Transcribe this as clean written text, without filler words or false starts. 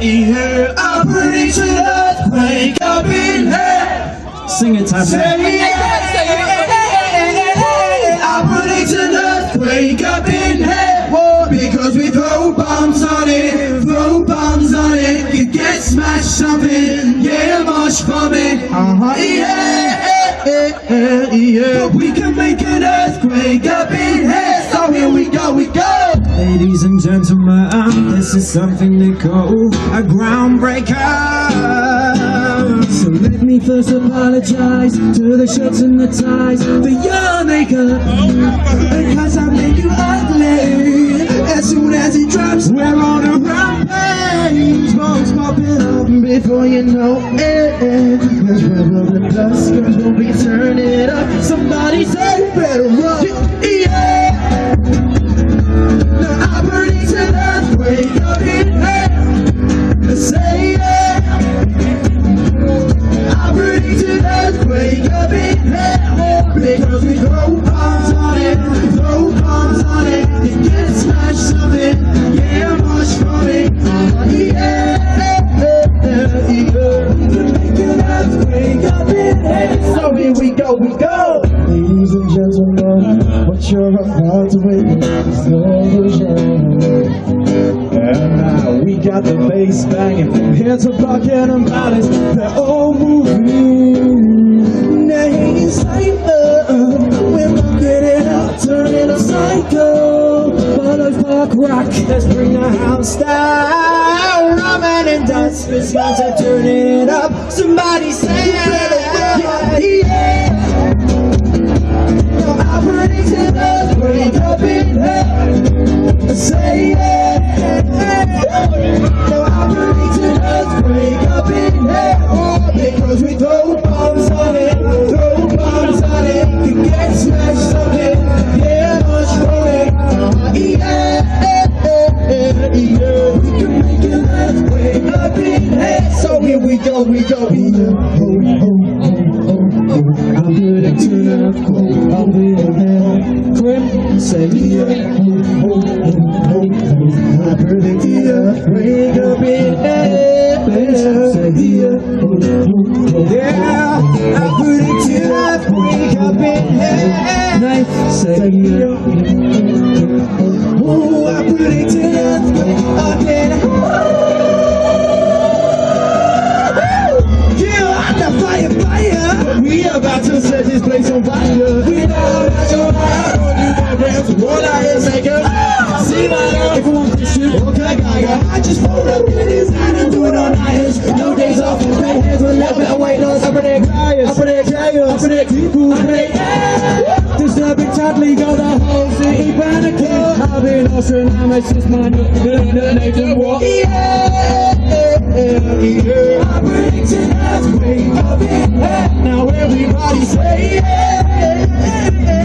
yeah. I predict an earthquake up in here. Sing it, Tabby. I predict an earthquake up in here. Whoa, because we throw bombs on it, throw bombs on it. You get smashed up in, yeah, mush from it. Yeah. But we can make an earthquake up in here. So here we go, we go. Ladies and gentlemen, this is something to call a groundbreaker. So let me first apologize to the shirts and the ties for your makeup, because I make you ugly. As soon as it drops, we're on a rampage. Bones popping up before you know it. Cause we're blowing dust, cause we'll be turning it up. Somebody say you better run. Yeah. Now I predict an earthquake up in here. Say yeah. I predict an earthquake up in here. Because we throw bombs on it, throw bombs on it. You get smashed up it, yeah, mush from it. Yeah. Make an earthquake up in here. So here we go, we go. Ladies and gentlemen, what you're about to witness is the illusion. And now we got the bass banging, hands are bucking and bodies, they're all moving. Names like we're rocking it up, turning a cycle. Follow Park Rock, let's bring the house down. Ramen and dust, this guys are turning it up. Somebody say yeah. I predict an earthquake up in here. Say yeah. No, I predict an earthquake up in here. Because we throw bombs on it, throw bombs on it. You get smashed up it, yeah, much from it. Yeah. We can make an earthquake up in here. So here we go, we go. I predict an earthquake up in here. Crim, say yeah. I predict the earthquake up in here. Say yeah. Yeah, I predict the earthquake up in here. Nice, say yeah. Oh, I predict an earthquake up in here. Fire, we about to set this place on fire. We know that you're high on you programs. What I is making. See my life, everyone fishing. Okay, I just pulled up in his hand and do it on irons. No days off, red hands with a little bit of weight loss. I predict liars, I predict chaos, I predict people, I predict disturbing Chadley, got the whole city panicking. I've been awesome, now it's just my Nathan Walk. I predict an earthquake up in here. Now everybody say yeah.